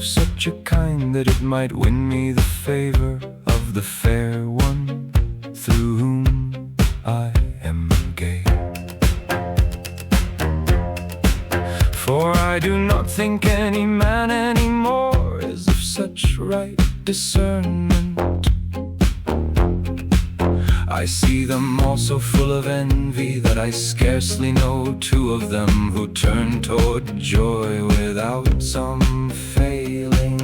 of such a kind that it might win me the favor of the fair one through whom I am gay. For I do not think any man anymore is of such right discernment. I see them all so full of envy that I scarcely know two of them who turn toward joy without some failing.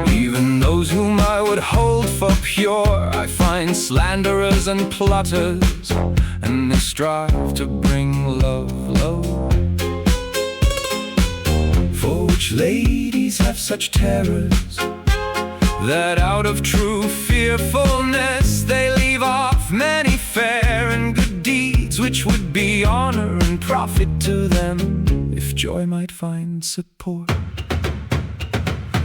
Even those whom I would hold for pure I find slanderers and plotters, and they strive to bring love low. For which ladies have such terrors, that out of true fearfulness they leave off many fair and good deeds, which would be honor and profit to them, if joy might find support.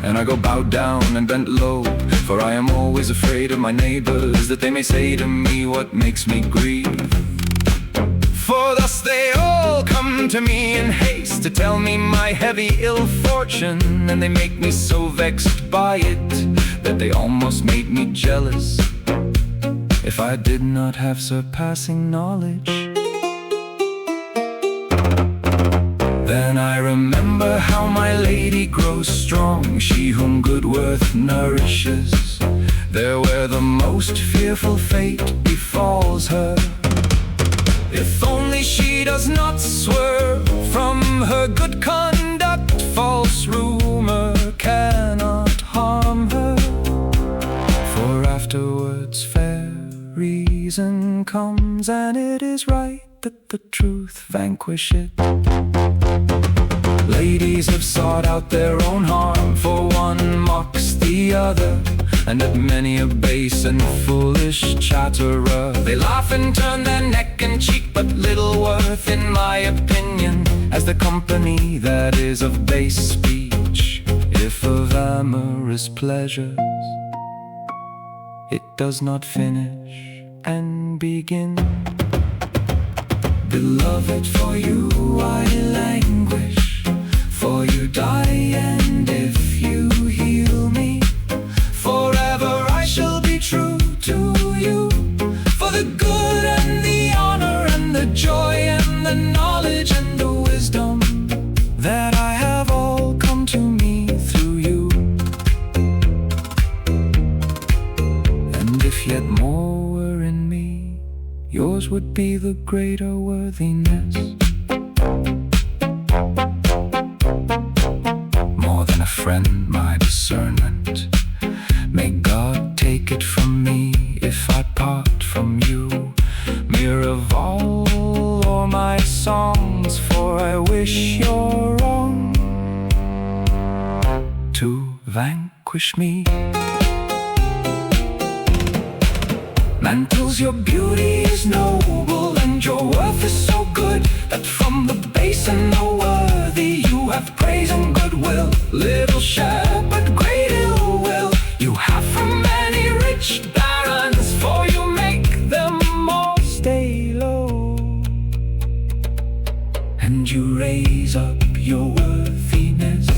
And I go bowed down and bent low, for I am always afraid of my neighbors, that they may say to me what makes me grieve. For thus they all come to me in haste to tell me my heavy ill fortune, and they make me so vexed by it that they almost made me jealous. If I did not have surpassing knowledge, then I remember how my lady grows strong, she whom good worth nourishes, there where the most fearful fate befalls her. If only she does not swerve from her good conduct, false rumor cannot harm her. For afterwards fair reason comes, and it is right that the truth vanquish it. Ladies have sought out their own harm, for one mocks the other, and at many a base and foolish chatterer they laugh and turn their neck and cheek, but little worth in my opinion as the company that is of base speech, if of amorous pleasures it does not finish and begin. Beloved, for you I languish, for you die, and if you heal me, forever I shall be true to you. For the good and the honor and the joy and the knowledge and the wisdom that I have all come to me through you. And if yet more were in me, yours would be the greater worthiness. More than a friend, my discernment. May God take it from me if I part from you, Miraval, or my songs, for I wish your wrong to vanquish me. Mantles, your beauty is noble, and your worth is so good, that from the base and the worthy you have praise and goodwill. Little share, but great ill will you have from many rich barons, for you make them all stay low, and you raise up your worthiness.